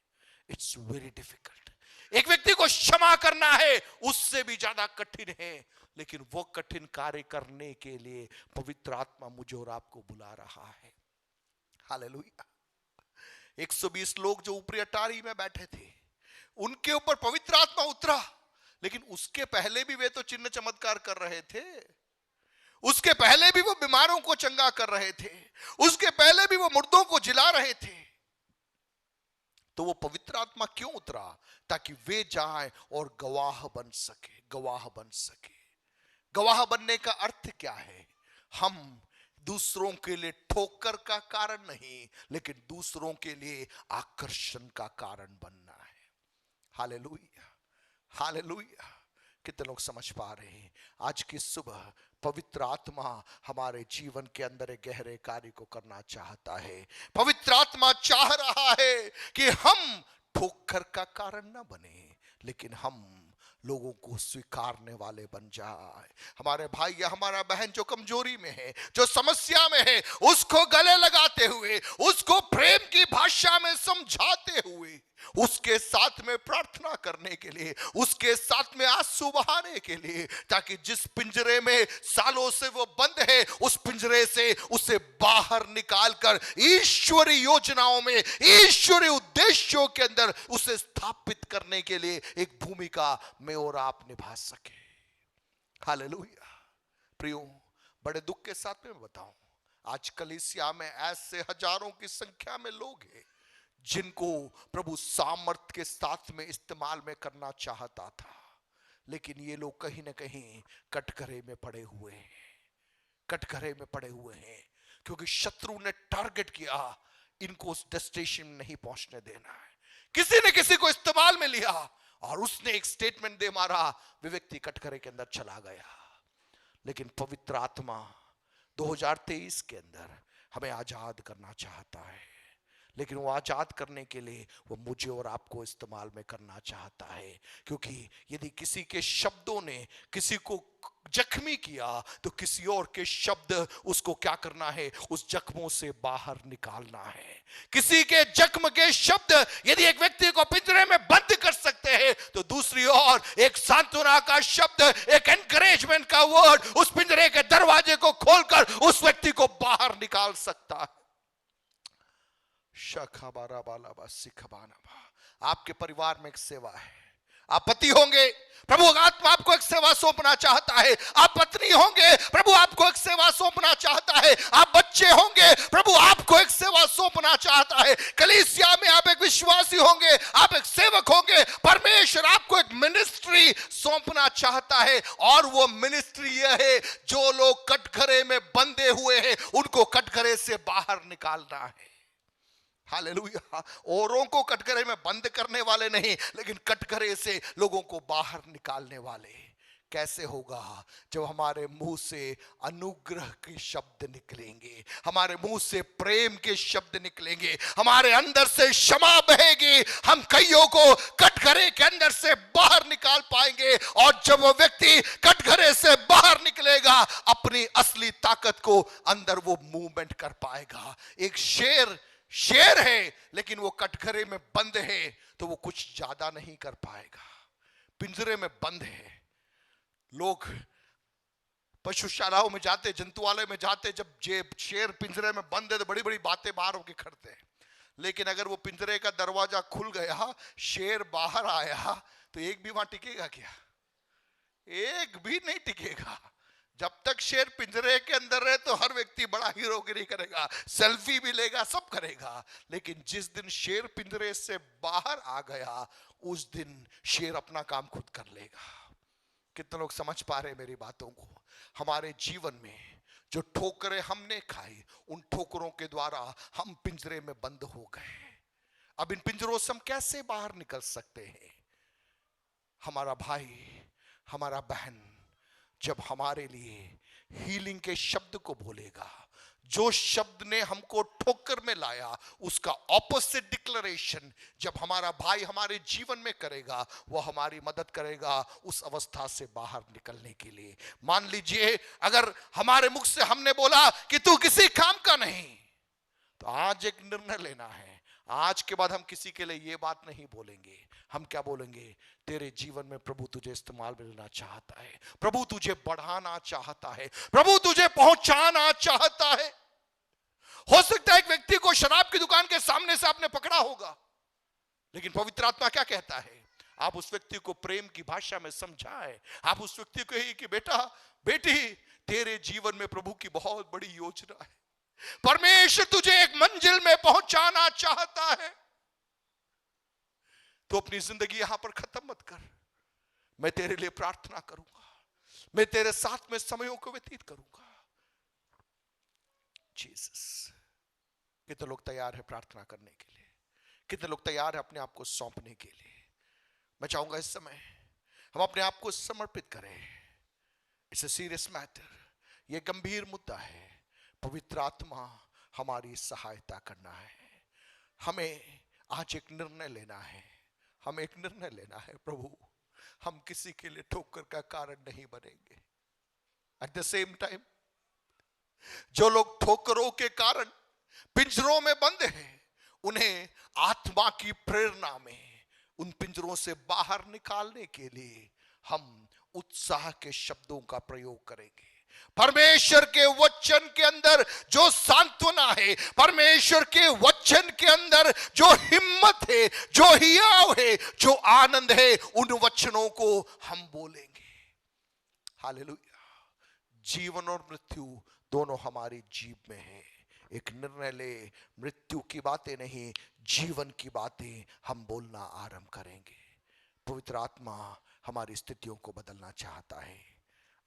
It's very difficult. एक व्यक्ति को क्षमा करना है उससे भी ज्यादा कठिन है, लेकिन वो कठिन कार्य करने के लिए पवित्र आत्मा मुझे और आपको बुला रहा है। हालेलुया। 120 लोग जो ऊपरी अटारी में बैठे थे, उनके ऊपर पवित्र आत्मा उतरा, लेकिन उसके पहले भी वे तो चिन्ह चमत्कार कर रहे थे, उसके पहले भी वो बीमारों को चंगा कर रहे थे, उसके पहले भी वो मुर्दों को जिला रहे थे। तो वो पवित्र आत्मा क्यों उतरा? ताकि वे जाएं और गवाह बन सके, गवाह बन सके। गवाह बनने का अर्थ क्या है? हम दूसरों के लिए ठोकर का कारण नहीं, लेकिन दूसरों के लिए आकर्षण का कारण बनना है। Hallelujah, hallelujah. कितने लोग समझ पा रहे हैं? आज की सुबह पवित्र आत्मा हमारे जीवन के अंदर एक गहरे कार्य को करना चाहता है। पवित्र आत्मा चाह रहा है कि हम ठोकर का कारण ना बने, लेकिन हम लोगों को स्वीकारने वाले बन जाए। हमारे भाई या हमारा बहन जो कमजोरी में है, जो समस्या में है, उसको गले लगाते हुए, उसको प्रेम की भाषा में समझाते हुए, उसके साथ में प्रार्थना करने के लिए, उसके साथ में आंसू बहाने के लिए, ताकि जिस पिंजरे में सालों से वो बंद है, उस पिंजरे से उसे बाहर निकालकर ईश्वरीय योजनाओं में, ईश्वरीय उद्देश्यों के अंदर उसे स्थापित करने के लिए एक भूमिका मैं और आप निभा सके। हालेलुया। प्रियो, बड़े दुख के साथ में बताऊं, आज कलीसिया में ऐसे हजारों की संख्या में लोग हैं जिनको प्रभु सामर्थ के साथ में इस्तेमाल में करना चाहता था, लेकिन ये लोग कहीं ना कहीं कटघरे में पड़े हुए हैं, कटघरे में पड़े हुए हैं, क्योंकि शत्रु ने टारगेट किया, इनको उस डेस्टिनेशन में नहीं पहुंचने देना है। किसी ने किसी को इस्तेमाल में लिया और उसने एक स्टेटमेंट दे मारा, वे व्यक्ति कटघरे के अंदर चला गया। लेकिन पवित्र आत्मा 2023 के अंदर हमें आजाद करना चाहता है, लेकिन वो आजाद करने के लिए वो मुझे और आपको इस्तेमाल में करना चाहता है। क्योंकि यदि किसी के शब्दों ने किसी को जख्मी किया, तो किसी और के शब्द उसको क्या करना है, उस जख्मों से बाहर निकालना है। किसी के जख्म के शब्द यदि एक व्यक्ति को पिंजरे में बंद कर सकते हैं, तो दूसरी ओर एक सांत्वना का शब्द, एक एनकरेजमेंट का वर्ड उस पिंजरे के दरवाजे को खोलकर उस व्यक्ति को बाहर निकाल सकता है। आपके परिवार में एक सेवा है। आप पति होंगे, प्रभु आत्मा आपको एक सेवा सौंपना चाहता है। आप पत्नी होंगे, प्रभु आपको एक सेवा सौंपना चाहता है। आप बच्चे होंगे, प्रभु आपको एक सेवा सौंपना चाहता है। कलीसिया में आप एक विश्वासी होंगे, आप एक सेवक होंगे, परमेश्वर आपको एक मिनिस्ट्री सौंपना चाहता है। और वो मिनिस्ट्री यह है, जो लोग कटघरे में बंधे हुए हैं उनको कटघरे से बाहर निकालना है। हालेलुया। औरों को कटघरे में बंद करने वाले नहीं, लेकिन कटघरे से लोगों को बाहर निकालने वाले। कैसे होगा? जब हमारे मुंह से अनुग्रह के शब्द निकलेंगे, हमारे मुंह से प्रेम के शब्द निकलेंगे, हमारे अंदर से क्षमा बहेगी, हम कईयों को कटघरे के अंदर से बाहर निकाल पाएंगे। और जब वो व्यक्ति कटघरे से बाहर निकलेगा, अपनी असली ताकत को अंदर वो मूवमेंट कर पाएगा। एक शेर है, लेकिन वो कटघरे में बंद है, तो वो कुछ ज्यादा नहीं कर पाएगा। पिंजरे में बंद है। लोग पशुशालाओं में जाते, जंतुआलय में जाते, जब शेर पिंजरे में बंद है तो बड़ी बड़ी बातें बाहर होके करते हैं। लेकिन अगर वो पिंजरे का दरवाजा खुल गया, शेर बाहर आया, तो एक भी वहां टिकेगा क्या? एक भी नहीं टिकेगा। जब तक शेर पिंजरे के अंदर रहे तो हर व्यक्ति बड़ा हीरोगिरी करेगा, सेल्फी भी लेगा, सब करेगा। लेकिन जिस दिन शेर पिंजरे से बाहर आ गया, उस दिन शेर अपना काम खुद कर लेगा। कितने लोग समझ पा रहे मेरी बातों को? हमारे जीवन में जो ठोकरें हमने खाई, उन ठोकरों के द्वारा हम पिंजरे में बंद हो गए। अब इन पिंजरों से हम कैसे बाहर निकल सकते हैं? हमारा भाई, हमारा बहन जब हमारे लिए हीलिंग के शब्द को बोलेगा, जो शब्द ने हमको ठोकर में लाया, उसका ऑपोजिट डिक्लेरेशन जब हमारा भाई हमारे जीवन में करेगा, वो हमारी मदद करेगा उस अवस्था से बाहर निकलने के लिए। मान लीजिए अगर हमारे मुख से हमने बोला कि तू किसी काम का नहीं, तो आज एक निर्णय लेना है। आज के बाद हम किसी के लिए ये बात नहीं बोलेंगे। हम क्या बोलेंगे? तेरे जीवन में प्रभु तुझे इस्तेमाल में लेना चाहता है, प्रभु तुझे बढ़ाना चाहता है, प्रभु तुझे पहुंचाना चाहता है। हो सकता है एक व्यक्ति को शराब की दुकान के सामने से आपने पकड़ा होगा, लेकिन पवित्र आत्मा क्या कहता है? आप उस व्यक्ति को प्रेम की भाषा में समझाए। आप उस व्यक्ति को कहिए कि बेटा, बेटी, तेरे जीवन में प्रभु की बहुत बड़ी योजना है। परमेश्वर तुझे एक मंजिल में पहुंचाना चाहता है। तो अपनी जिंदगी यहां पर खत्म मत कर। मैं तेरे लिए प्रार्थना करूंगा, मैं तेरे साथ में समयों को व्यतीत करूंगा। जीसस। कितने लोग तैयार है प्रार्थना करने के लिए? कितने लोग तैयार है अपने आप को सौंपने के लिए? मैं चाहूंगा इस समय हम अपने आप को समर्पित करें। It's a serious matter. यह गंभीर मुद्दा है। पवित्र आत्मा हमारी सहायता करना है। हमें आज एक निर्णय लेना है। हमें एक निर्णय लेना है, प्रभु हम किसी के लिए ठोकर का कारण नहीं बनेंगे। एट द सेम टाइम जो लोग ठोकरों के कारण पिंजरों में बंद हैं, उन्हें आत्मा की प्रेरणा में उन पिंजरों से बाहर निकालने के लिए हम उत्साह के शब्दों का प्रयोग करेंगे। परमेश्वर के वचन के अंदर जो सांत्वना है, परमेश्वर के वचन के अंदर जो हिम्मत है, जो हियाव है, जो आनंद है, उन वचनों को हम बोलेंगे। हालेलुया। जीवन और मृत्यु दोनों हमारी जीभ में है। एक निर्णय ले, मृत्यु की बातें नहीं, जीवन की बातें हम बोलना आरंभ करेंगे। पवित्र आत्मा हमारी स्थितियों को बदलना चाहता है।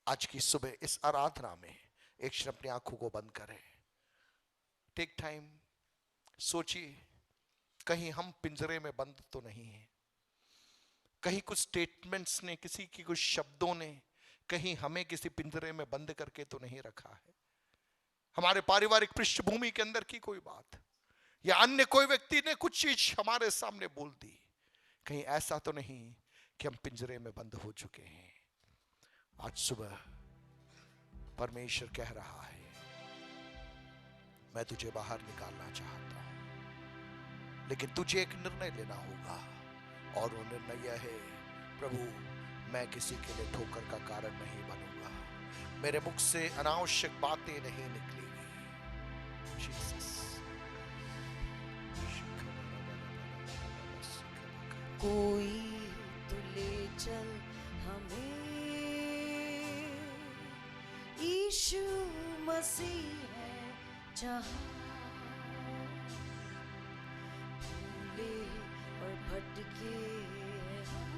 आज की सुबह इस आराधना में एक क्षण अपनी आंखों को बंद करें, टेक टाइम, सोचिए कहीं हम पिंजरे में बंद तो नहीं है। कहीं कुछ स्टेटमेंट्स ने, किसी की कुछ शब्दों ने कहीं हमें किसी पिंजरे में बंद करके तो नहीं रखा है। हमारे पारिवारिक पृष्ठभूमि के अंदर की कोई बात या अन्य कोई व्यक्ति ने कुछ चीज हमारे सामने बोल दी, कहीं ऐसा तो नहीं कि हम पिंजरे में बंद हो चुके हैं। आज सुबह परमेश्वर कह रहा है, मैं तुझे बाहर निकालना चाहता हूं, लेकिन तुझे एक निर्णय लेना होगा। और वो निर्णय यह है, प्रभु मैं किसी के लिए ठोकर का कारण नहीं बनूंगा, मेरे मुख से अनावश्यक बातें नहीं निकलेगी। जीसस। कोई तो ले चल हमें, यीशु मसीह है जहां, भूले और भटके हम,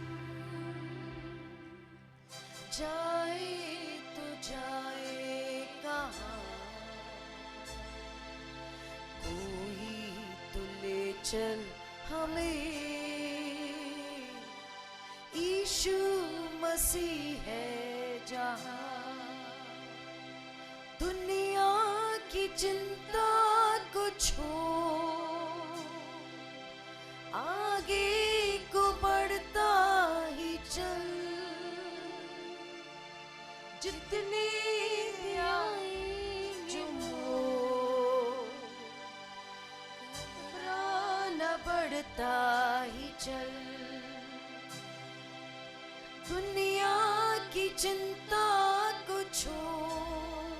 जाए तो जाए कहाँ, कोई तो ले चल हमें, यीशु मसीह है जहां, दुनिया की चिंता को छोड़, आगे को बढ़ता ही चल, जितने आए जो घबराना बढ़ता ही चल, दुनिया की चिंता को छोड़,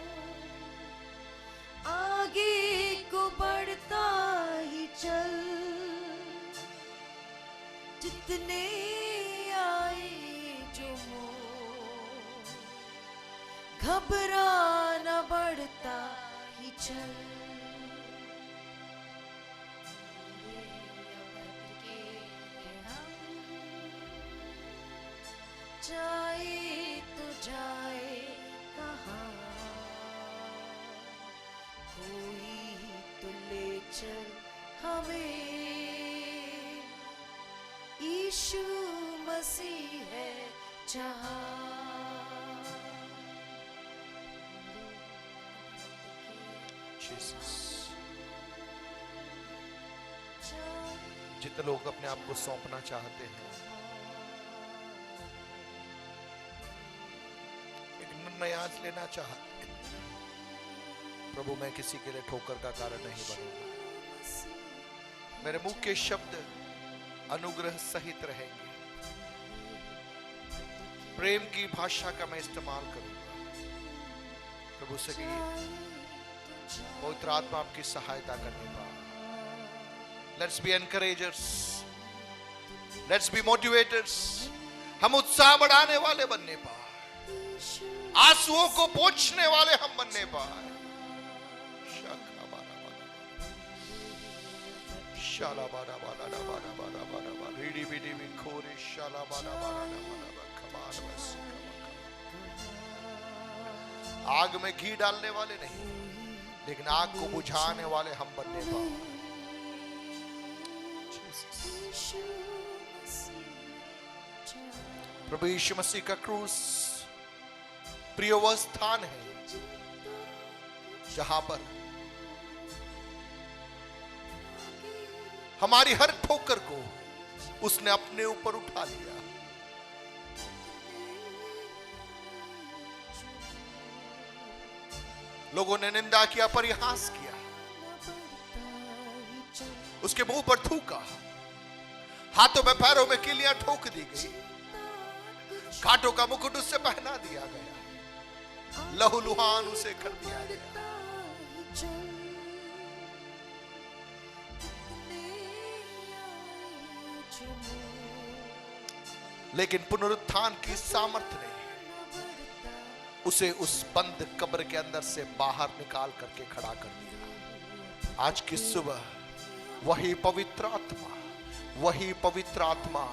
आगे को बढ़ता ही चल, जितने आए जो मोड़, घबराना बढ़ता ही चल, जाए तो जाए कहाँ, कोई तो ले चल हमें, यीशु मसीह है जहां, जीसस। जितने लोग अपने आप को सौंपना चाहते हैं, निर्णय आज लेना चाहते हैं, प्रभु मैं किसी के लिए ठोकर का कारण नहीं बनूंगा, मेरे मुंह के शब्द अनुग्रह सहित रहेंगे, प्रेम की भाषा का मैं इस्तेमाल करूंगा। प्रभु से पवित्र आत्मा आपकी सहायता करने पा। Let's be encouragers, let's be motivators, हम उत्साह बढ़ाने वाले बनने पा, आंसुओं को पोंछने वाले हम बनने पाए। शाला बारा बारा बारा बारा बारा बारा रीडी बीडी भी खोरे शाला बारा बारा बारा कमाल बस। आग में घी डालने वाले नहीं, लेकिन आग को बुझाने वाले हम बनने पाए। प्रभु यीशु मसीह का क्रूस प्रिय वह स्थान है जहां पर हमारी हर ठोकर को उसने अपने ऊपर उठा लिया। लोगों ने निंदा किया, परिहास किया, उसके मुंह पर थूका, हाथों में पैरों में कीलियां ठोक दी गई, कांटों का मुकुट उससे पहना दिया गया, लहूलुहान उसे कर दिया गया। लेकिन पुनरुत्थान की सामर्थ्य ने उसे उस बंद कब्र के अंदर से बाहर निकाल करके खड़ा कर दिया। आज की सुबह वही पवित्र आत्मा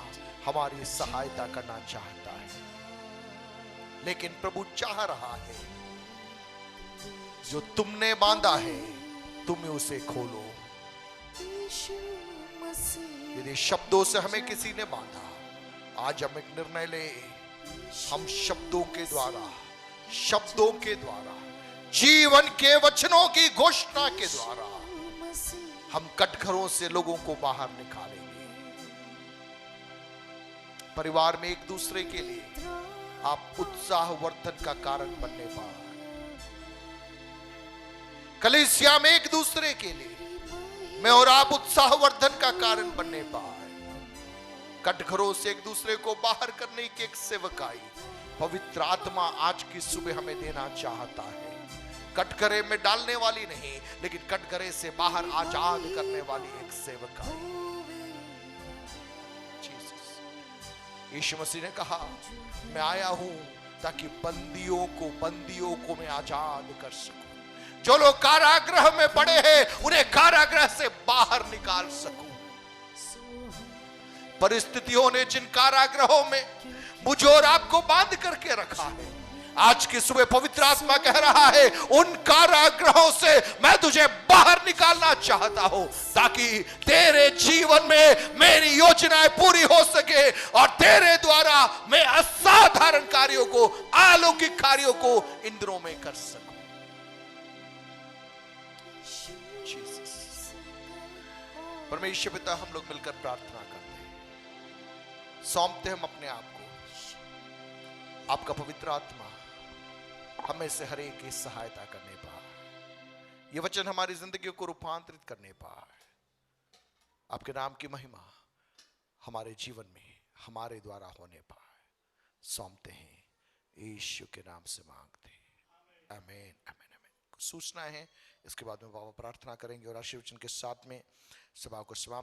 हमारी सहायता करना चाहता है, लेकिन प्रभु चाह रहा है जो तुमने बांधा है तुम उसे खोलो। यदि शब्दों से हमें किसी ने बांधा, आज हम एक निर्णय ले, हम शब्दों के द्वारा जीवन के वचनों की घोषणा के द्वारा हम कटघरों से लोगों को बाहर निकालेंगे। परिवार में एक दूसरे के लिए आप उत्साहवर्धन का कारण बनने पाए, कलीसिया में एक दूसरे के लिए मैं और आप उत्साहवर्धन का कारण बनने पाए, कटघरों से एक दूसरे को बाहर करने की एक सेवकाई पवित्र आत्मा आज की सुबह हमें देना चाहता है। कटघरे में डालने वाली नहीं, लेकिन कटघरे से बाहर आजाद करने वाली एक सेवकाई। यीशु मसीह ने कहा, मैं आया हूं ताकि बंदियों को मैं आजाद कर सकूं। जो लोग कारागृह में पड़े हैं उन्हें कारागृह से बाहर निकाल सकूं। परिस्थितियों ने जिन कारागृहों में मुझे और आपको बांध करके रखा है, आज की सुबह पवित्र आत्मा कह रहा है उन कारागृहों से मैं तुझे बाहर निकालना चाहता हूं, ताकि तेरे जीवन में मेरी योजनाएं पूरी हो सके और तेरे द्वारा मैं असाधारण कार्यों को, अलौकिक कार्यों को इन दिनों में कर सकूं। परमेश्वर पिता, हम लोग मिलकर प्रार्थना करते हैं, सौंपते हम अपने आप को, आपका पवित्र आत्मा हमें से हर एक की सहायता करने पाए, ये वचन हमारी जिंदगी को रूपांतरित करने पाए, आपके नाम की महिमा हमारे जीवन में हमारे द्वारा होने पाए, सौंपते हैं यीशु के नाम से मांगते हैं, आमीन आमीन आमीन। सूचना है, इसके बाद में बाबा प्रार्थना करेंगे और आशीर्वचन के साथ में सभा को समाप्त